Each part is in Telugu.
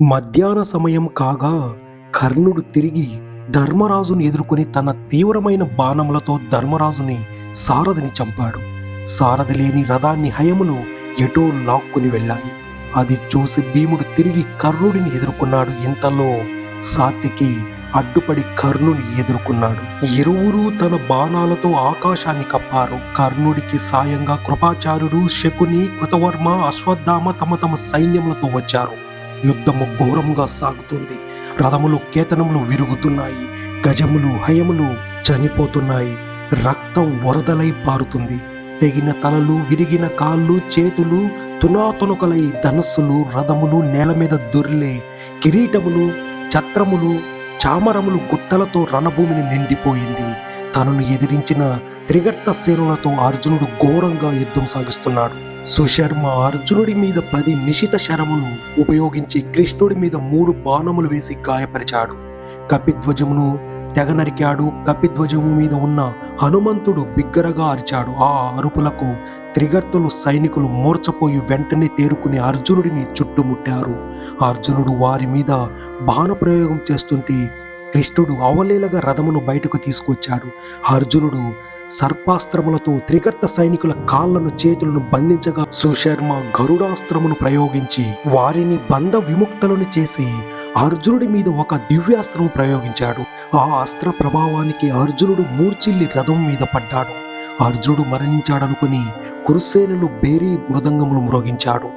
మధ్యాహ్న సమయం కాగా కర్ణుడు తిరిగి ధర్మరాజుని ఎదుర్కొని తన తీవ్రమైన బాణములతో ధర్మరాజుని సారథిని చంపాడు. సారథి లేని రథాన్ని హయములు ఎటో లాక్కుని వెళ్ళాయి. అది చూసి భీముడు తిరిగి కర్ణుడిని ఎదుర్కొన్నాడు. ఇంతలో సాత్యకి అడ్డుపడి కర్ణుని ఎదుర్కొన్నాడు. ఇరువురు తన బాణాలతో ఆకాశాన్ని కప్పారు. కర్ణుడికి సాయంగా కృపాచార్యుడు, శకుని, కృతవర్మ, అశ్వత్థామ తమ తమ సైన్యములతో వచ్చారు. యుద్ధము ఘోరంగా సాగుతుంది. రథములు కేతనములు విరుగుతున్నాయి. గజములు హయములు చనిపోతున్నాయి. రక్తం వరదలై పారుతుంది. తెగిన తలలు, విరిగిన కాళ్ళు, చేతులు తునాతునకలై ధనస్సులు, రథములు నేల మీద దొర్లే కిరీటములు, ఛత్రములు, చామరములు గుట్టలతో రణభూమిని నిండిపోయింది. తనను ఎదిరించిన త్రిగర్త సేనులతో అర్జునుడు ఘోరంగా యుద్ధం సాగిస్తున్నాడు. సుశర్మ అర్జునుడి మీద 10 నిశిత శరములు ఉపయోగించి కృష్ణుడి మీద 3 బాణములు వేసి గాయపరిచాడు. కపిధ్వజమును తెగ నరికాడు. కపిధ్వజము మీద ఉన్న హనుమంతుడు బిగ్గరగా అరిచాడు. ఆ అరుపులకు త్రిగర్తులు సైనికులు మూర్చపోయి వెంటనే తేరుకుని అర్జునుడిని చుట్టుముట్టారు. అర్జునుడు వారి మీద బాణప్రయోగం చేస్తుంటే కృష్ణుడు అవలీలగా రథమును బయటకు తీసుకొచ్చాడు. అర్జునుడు సర్పాస్త్రములతో త్రిగర్త సైనికుల కాళ్లను చేతులను బంధించగా సుశర్మ గరుడాస్త్రమును ప్రయోగించి వారిని బంధ విముక్తులను చేసి అర్జునుడి మీద ఒక దివ్యాస్త్రము ప్రయోగించాడు. ఆ అస్త్ర ప్రభావానికి అర్జునుడు మూర్చిల్లి రథం మీద పడ్డాడు. అర్జునుడు మరణించాడనుకుని కురుసేనులు బేరీ మృదంగములు మ్రోగించాడు.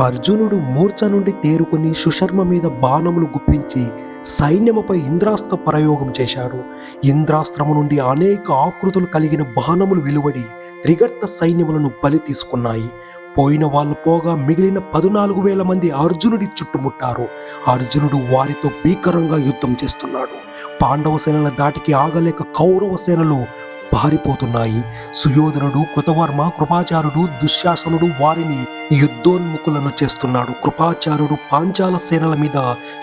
అర్జునుడు మూర్ఛ నుండి తేరుకుని సుశర్మ మీద బాణములు గుప్పించి సైన్యముపై ఇంద్రాస్త్ర ప్రయోగం చేశాడు. ఇంద్రాస్త్రము నుండి అనేక ఆకృతులు కలిగిన బాణములు వెలువడి త్రిగర్త సైన్యములను బలి తీసుకున్నాయి. పోయిన వాళ్ళు పోగా మిగిలిన 14,000 మంది అర్జునుడి చుట్టుముట్టారు. అర్జునుడు వారితో భీకరంగా యుద్ధం చేస్తున్నాడు. పాండవ సేనల దాటికి ఆగలేక కౌరవ సేనలు పారిపోతున్నాయి. సుయోధనుడు, కృతవర్మ, కృపాచార్యుడు, దుశ్శాసనుడు వారిని యుద్ధోన్ముఖులను చేస్తున్నాడు. కృపాచార్యుడు పాంచాల సేనల మీద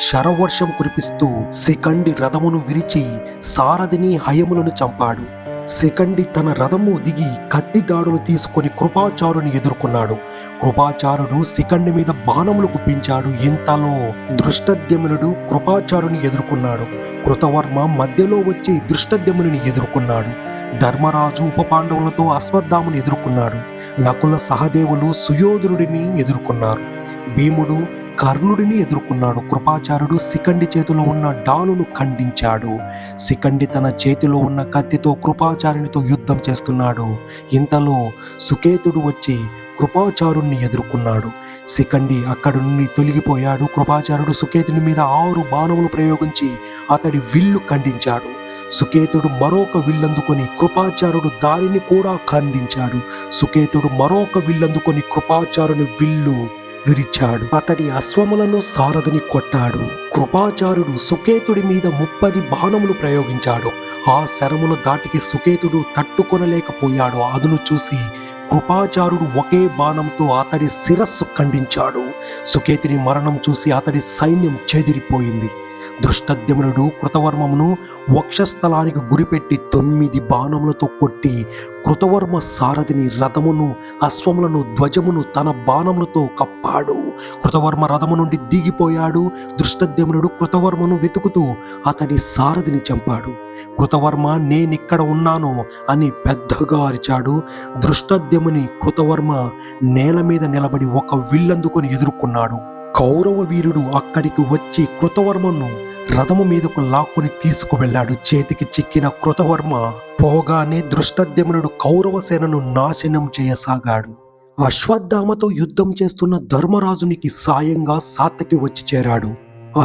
శరవర్షం కురిపిస్తూ శిఖండి రథమును విరిచి సారథిని హయములను చంపాడు. శిఖండి తన రథము దిగి కత్తి దాడులు తీసుకొని కృపాచార్యుని ఎదుర్కొన్నాడు. కృపాచార్యుడు శిఖండి మీద బాణములు గుప్పించాడు. ఇంతలో దృష్టద్యుమ్నుడు కృపాచార్యుని ఎదుర్కొన్నాడు. కృతవర్మ మధ్యలో వచ్చి దృష్టద్యుమ్నుని ఎదుర్కొన్నాడు. ధర్మరాజు ఉప పాండవులతో అశ్వత్థామను ఎదుర్కొన్నాడు. నకుల సహదేవులు సుయోధనుడిని ఎదుర్కొన్నారు. భీముడు కర్ణుడిని ఎదుర్కొన్నాడు. కృపాచార్యుడు శిఖండి చేతిలో ఉన్న డాలును ఖండించాడు. శిఖండి తన చేతిలో ఉన్న కత్తితో కృపాచార్యునితో యుద్ధం చేస్తున్నాడు. ఇంతలో సుకేతుడు వచ్చి కృపాచార్యుని ఎదుర్కొన్నాడు. శిఖండి అక్కడి నుండి తొలగిపోయాడు. కృపాచార్యుడు సుకేతుని మీద 6 బాణములు ప్రయోగించి అతడి విల్లు ఖండించాడు. సుకేతుడు మరొక విల్లందుకొని కృపాచార్యుడు దానిని కూడా ఖండించాడు. సుకేతుడు మరొక విల్లందుకొని కృపాచార్యుని విల్లు విరిచాడు. అతడి అశ్వములను సారథిని కొట్టాడు. కృపాచార్యుడు సుకేతుడి మీద 30 బాణములు ప్రయోగించాడు. ఆ శరముల దాటికి సుకేతుడు తట్టుకొనలేకపోయాడు. అదును చూసి కృపాచార్యుడు ఒకే బాణంతో అతడి శిరస్సు ఖండించాడు. సుకేతుని మరణం చూసి అతడి సైన్యం చెదిరిపోయింది. దృష్టద్యుమ్నుడు కృతవర్మమును వక్షస్థలానికి గురిపెట్టి 9 బాణములతో కొట్టి కృతవర్మ సారథిని, రథమును, అశ్వములను, ధ్వజమును తన బాణములతో కప్పాడు. కృతవర్మ రథము నుండి దిగిపోయాడు. దృష్టద్యుమ్నుడు కృతవర్మను వెతుకుతూ అతడి సారథిని చంపాడు. కృతవర్మ నేనిక్కడ ఉన్నాను అని పెద్దగా అరిచాడు. దృష్టద్యుమ్నుని కృతవర్మ నేల మీద నిలబడి ఒక విల్లందుకొని ఎదుర్కొన్నాడు. కౌరవ వీరుడు అక్కడికి వచ్చి కృతవర్మను రథము మీదకు లాక్కుని తీసుకువెళ్ళాడు. చేతికి చిక్కిన కృతవర్మ పోగానే దృష్టద్యుమ్నుడు కౌరవ సేనను నాశనం చేయసాగాడు. అశ్వత్థామతో యుద్ధం చేస్తున్న ధర్మరాజునికి సాయంగా సాత్యకి వచ్చి చేరాడు.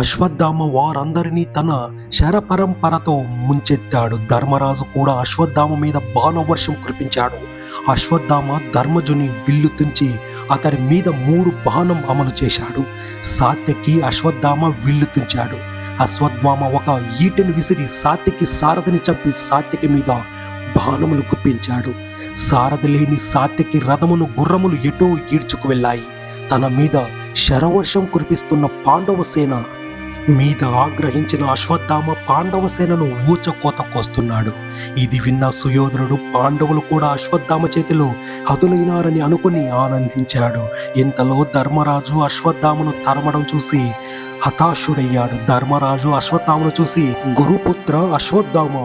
అశ్వత్థామ వారందరినీ తన శరపరంపరతో ముంచెత్తాడు. ధర్మరాజు కూడా అశ్వత్థామ మీద బాణవర్షం కురిపించాడు. అశ్వత్థామ ధర్మజుని విల్లు తుంచి అతడి మీద 3 బాణం అమలు చేశాడు. సాత్యకి అశ్వత్థామ విల్లు తుంచాడు. అశ్వత్థామ ఒక ఈటెను విసిరి సాత్యకి సారథిని చంపి సాత్యకి మీద బాణములు గుప్పించాడు. సారథి లేని సాత్యకి రథమును, గుర్రములు ఎటో ఈడ్చుకు వెళ్ళాయి. తన మీద శరవర్షం కురిపిస్తున్న పాండవ సేన మీద ఆగ్రహించిన అశ్వత్థామ పాండవ సేనను ఊచకోతకొస్తున్నాడు. ఇది విన్న సుయోధనుడు పాండవులు కూడా అశ్వత్థామ చేతిలో హతులైనారని అనుకుని ఆనందించాడు. ఇంతలో ధర్మరాజు అశ్వత్థామను తరమడం చూసి హతాశుడయ్యాడు. ధర్మరాజు అశ్వత్థామను చూసి, గురుపుత్ర అశ్వత్థామ,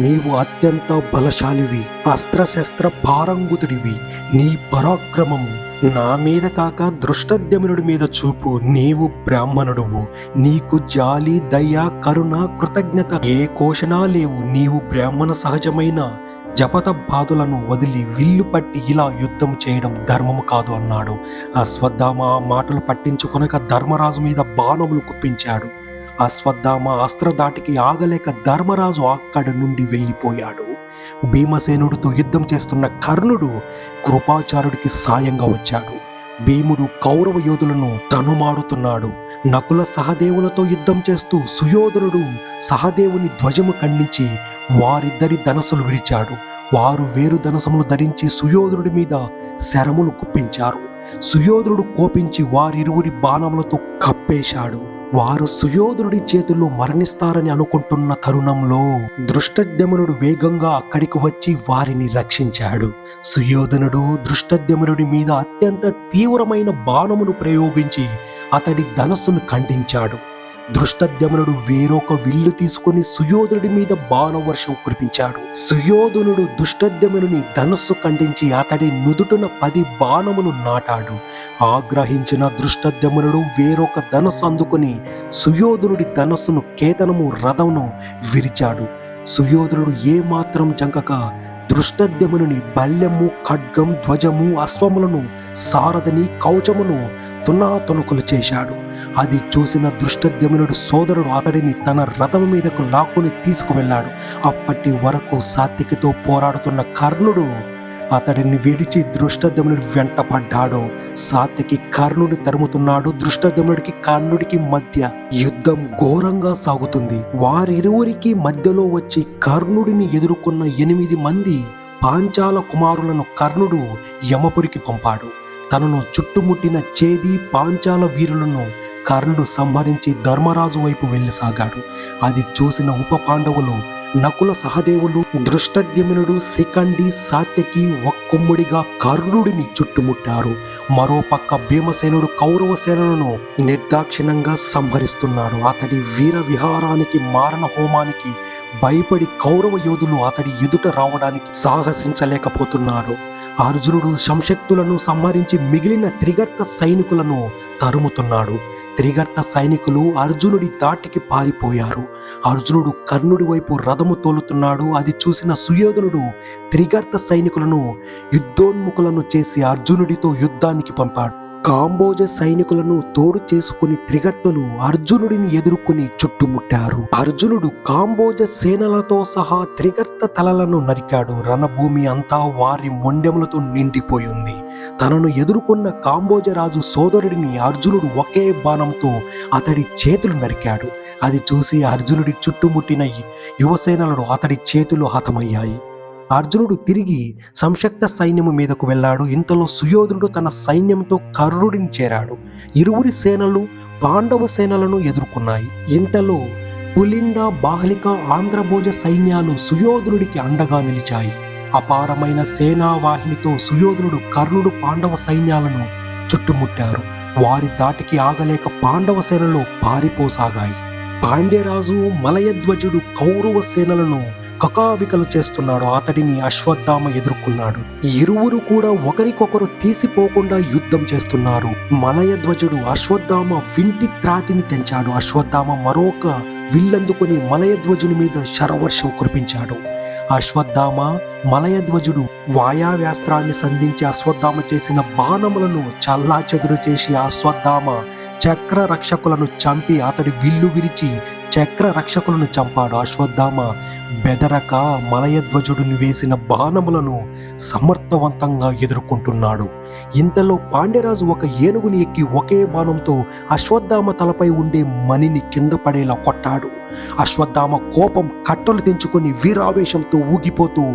నీవు అత్యంత బలశాలివి, అస్త్రశస్త్ర పారంగుతుడివి. నీ పరాక్రమము నా మీద కాక దృష్టద్యుమ్నుడి మీద చూపు. నీవు బ్రాహ్మణుడువు, నీకు జాలి, దయ, కరుణ, కృతజ్ఞత ఏ కోశనా లేవు. నీవు బ్రాహ్మణ సహజమైన జపత బాధులను వదిలి విల్లు పట్టి ఇలా యుద్ధం చేయడం ధర్మము కాదు అన్నాడు. అశ్వత్థామ ఆ మాటలు పట్టించుకొనక ధర్మరాజు మీద బాణములు కుప్పించాడు. అశ్వత్థామ అస్త్రధాటికి ఆగలేక ధర్మరాజు అక్కడి నుండి వెళ్ళిపోయాడు. భీమసేనుడితో యుద్ధం చేస్తున్న కర్ణుడు కృపాచార్యుడికి సాయంగా వచ్చాడు. భీముడు కౌరవ యోధులను తనుమాడుతున్నాడు. నకుల సహదేవులతో యుద్ధం చేస్తూ సుయోధనుడు సహదేవుని ధ్వజము ఖండించి వారిద్దరి ధనస్సులు విడిచాడు. వారు వేరు ధనసములు ధరించి సుయోధనుడి మీద శరములు కుప్పించారు. సుయోధనుడు కోపించి వారిరువురి బాణములతో కప్పేశాడు. వారు సుయోధనుడి చేతుల్లో మరణిస్తారని అనుకుంటున్న తరుణంలో దృష్టద్యుమ్నుడు వేగంగా అక్కడికి వచ్చి వారిని రక్షించాడు. సుయోధనుడు దృష్టద్యుమ్నుడి మీద అత్యంత తీవ్రమైన బాణమును ప్రయోగించి అతడి ధనస్సును ఖండించాడు. దృష్టద్యుమ్నుడు వేరొక విల్లు తీసుకుని సుయోధనుడి మీద బాణవర్షం కురిపించాడు. సుయోధనుడు దృష్టద్యుమ్నుని ధనస్సు ఖండించి అతడి నుదుటున 10 బాణములు నాటాడు. ఆగ్రహించిన దృష్టద్యుమ్నుడు వేరొక ధనస్సు అందుకుని సుయోధనుడి ధనస్సును కేతనము రథమును విరిచాడు. సుయోధనుడు ఏమాత్రం జంకక దృష్టద్యుమ్నుని బల్యము, ఖడ్గం, ధ్వజము, అశ్వములను, సారథిని, కవచమును తునాతునకులు చేశాడు. అది చూసిన దృష్టద్యుమ్నుడు సోదరుడు అతడిని తన రథం మీదకు లాక్కుని తీసుకువెళ్ళాడు. అప్పటి వరకు సాత్యకితో పోరాడుతున్న కర్ణుడు అతడిని విడిచి దృష్టద్యుమ్నుడి వెంట పడ్డాడు. సాత్యకి కర్ణుని తరుముతున్నాడు. దృష్టద్యుమ్నుడికి కర్ణుడికి మధ్య యుద్ధం ఘోరంగా సాగుతుంది. వారిరువురికి మధ్యలో వచ్చి కర్ణుడిని ఎదుర్కొన్న 8 మంది పాంచాల కుమారులను కర్ణుడు యమపురికి పంపాడు. తనను చుట్టుముట్టిన చేది పాంచాల వీరులను కర్ణుడు సంహరించి ధర్మరాజు వైపు వెళ్ళసాగాడు. అది చూసిన ఉప పాండవులు నకుల సహదేవులు, దృష్టద్యుమ్నుడు, శిఖండి, సాత్యకి ఒక్కొమ్ముడిగా కర్ణుడిని చుట్టుముట్టారు. మరోపక్క భీమసేనుడు కౌరవ సేనలను నిర్దాక్షిణంగా సంహరిస్తున్నాడు. అతడి వీర విహారానికి, మారణ హోమానికి భయపడి కౌరవ యోధులు అతడి ఎదుట రావడానికి సాహసించలేకపోతున్నారు. అర్జునుడు సంశక్తులను సంహరించి మిగిలిన త్రిగర్త సైనికులను తరుముతున్నాడు. త్రిగర్త సైనికులు అర్జునుడి దాటికి పారిపోయారు. అర్జునుడు కర్ణుడి వైపు రథము తోలుతున్నాడు. అది చూసిన సుయోధనుడు త్రిగర్త సైనికులను యుద్ధోన్ముఖులను చేసి అర్జునుడితో యుద్ధానికి పంపాడు. కాంబోజ సైనికులను తోడు చేసుకుని త్రిగర్తలు అర్జునుడిని ఎదుర్కొని చుట్టుముట్టారు. అర్జునుడు కాంబోజ సేనలతో సహా త్రిగర్త తలలను నరికాడు. రణభూమి అంతా వారి మొండెములతో నిండిపోయింది. తనను ఎదుర్కొన్న కాంబోజరాజు సోదరుడిని అర్జునుడు ఒకే బాణంతో అతడి చేతులు నరికాడు. అది చూసి అర్జునుడి చుట్టుముట్టిన యువసేనలు అతడి చేతులు హతమయ్యాయి. అర్జునుడు తిరిగి సంశక్త సైన్యము మీదకు వెళ్ళాడు. ఇంతలో సుయోధనుడు తన సైన్యంతో కర్ణుడిని చేరాడు. ఇరువురి సేనలు పాండవ సేనలను ఎదుర్కొన్నాయి. ఇంతలో పులింద, బాహ్లిక, ఆంధ్రభోజ సైన్యాలు సుయోధనుడికి అండగా నిలిచాయి. అపారమైన సేనావాహినితో సుయోధనుడు, కర్ణుడు పాండవ సైన్యాలను చుట్టుముట్టారు. వారి దాటికి ఆగలేక పాండవ సేనలు పారిపోసాగాయి. పాండ్యరాజు మలయధ్వజుడు కౌరవ సేనలను కకావికలు చేస్తున్నాడు. అతడిని అశ్వత్థామ ఎదుర్కొన్నాడు. ఇరువురు కూడా ఒకరికొకరు తీసిపోకుండా యుద్ధం చేస్తున్నారు. మలయధ్వజుడు అశ్వత్థామ వింటి త్రాతిని తెంచాడు. అశ్వత్థామ మరొక విల్లందుకుని మలయధ్వజుని మీద శరవర్షం కురిపించాడు. అశ్వత్థామ, మలయధ్వజుడు వాయావ్యాస్త్రాన్ని సంధించి అశ్వత్థామ చేసిన బాణములను చల్లాచెదురు చేసి అశ్వత్థామ చక్ర రక్షకులను చంపి అతడి విల్లు విరిచి చక్ర రక్షకులను చంపాడు. అశ్వత్థామ బెదరక మలయధ్వజుడిని వేసిన బాణములను సమర్థవంతంగా ఎదుర్కొంటున్నాడు. ఇంతలో పాండ్యరాజు ఒక ఏనుగుని ఎక్కి ఒకే బాణంతో అశ్వత్థామ తలపై ఉండే మణిని కింద పడేలా కొట్టాడు. అశ్వత్థామ కోపం కట్టలు తెంచుకొని వీరావేశంతో ఊగిపోతూ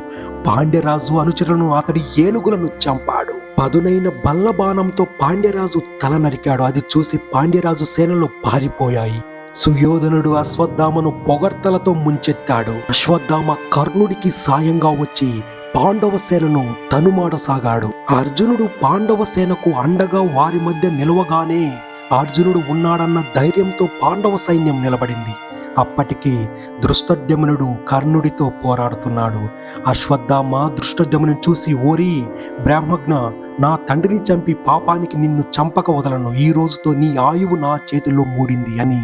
పాండ్యరాజు అనుచరులను అతడి ఏనుగులను చంపాడు. పదునైన బల్ల బాణంతో పాండ్యరాజు తల నరికాడు. అది చూసి పాండ్యరాజు సేనలు పారిపోయాయి. సుయోధనుడు అశ్వత్థామను పొగడ్తలతో ముంచెత్తాడు. అశ్వత్థామ కర్ణుడికి సాయంగా వచ్చి పాండవ సేనను తనుమాడసాగాడు. అర్జునుడు పాండవ సేనకు అండగా వారి మధ్య నిలవగానే అర్జునుడు ఉన్నాడన్న ధైర్యంతో పాండవ సైన్యం నిలబడింది. అప్పటికి దృష్టద్యుమ్నుడు కర్ణుడితో పోరాడుతున్నాడు. అశ్వత్థామ దృష్టద్యుమ్నుని చూసి, ఓరి బ్రాహ్మజ్ఞ, నా తండ్రిని చంపి పాపానికి నిన్ను చంపక వదలను, ఈ రోజుతో నీ ఆయువు నా చేతుల్లో మూడింది అని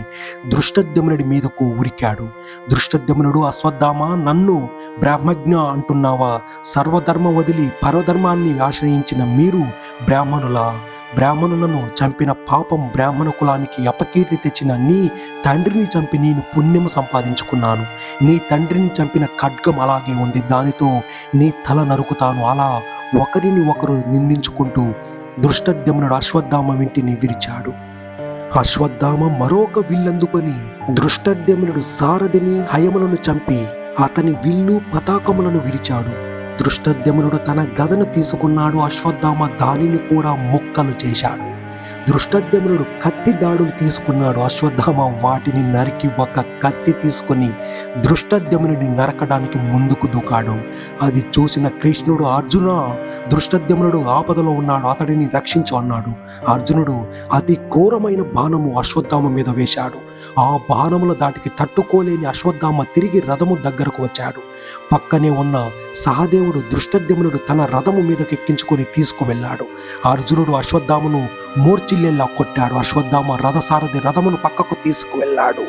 దృష్టద్యుమ్నుడి మీదకు ఉరికాడు. దృష్టద్యుమ్నుడు, అశ్వత్థామ, నన్ను బ్రాహ్మజ్ఞ అంటున్నావా? సర్వధర్మ వదిలి పరధర్మాన్ని ఆశ్రయించిన మీరు బ్రాహ్మణులను చంపిన పాపం బ్రాహ్మణ కులానికి అపకీర్తి తెచ్చిన నీ తండ్రిని చంపి నేను పుణ్యం సంపాదించుకున్నాను. నీ తండ్రిని చంపిన ఖడ్గం అలాగే ఉంది, దానితో నీ తల నరుకుతాను. అలా ఒకరిని ఒకరు నిందించుకుంటూ దృష్టద్యుమ్నుడు అశ్వత్థామ ఇంటిని విరిచాడు. అశ్వత్థామ మరొక విల్లందుకొని దృష్టద్యుమ్నుడు సారథిని హయములను చంపి అతని విల్లు పతాకములను విరిచాడు. దృష్టద్యుమ్నుడు తన గదను తీసుకున్నాడు. అశ్వత్థామ దానిని కూడా ముక్కలు చేశాడు. దృష్టద్యుమ్నుడు కత్తి దాడులు తీసుకున్నాడు. అశ్వత్థామ వాటిని నరికి ఒక కత్తి తీసుకొని దృష్టద్యుమ్నుడిని నరకడానికి ముందుకు దూకాడు. అది చూసిన కృష్ణుడు, అర్జున, దృష్టద్యుమ్నుడు ఆపదలో ఉన్నాడు, అతడిని రక్షించు అన్నాడు. అర్జునుడు అతి ఘోరమైన బాణము అశ్వత్థామ మీద వేశాడు. ఆ బాణముల దాటికి తట్టుకోలేని అశ్వత్థామ తిరిగి రథము దగ్గరకు వచ్చాడు. పక్కనే ఉన్న సహదేవుడు దృష్టద్యుమ్నుడు తన రథము మీదకెక్కించుకొని తీసుకువెళ్ళాడు. అర్జునుడు అశ్వత్థామను మూర్ఛిల్లేలా కొట్టాడు. అశ్వత్థామ రథసారథి రథమును పక్కకు తీసుకువెళ్ళాడు.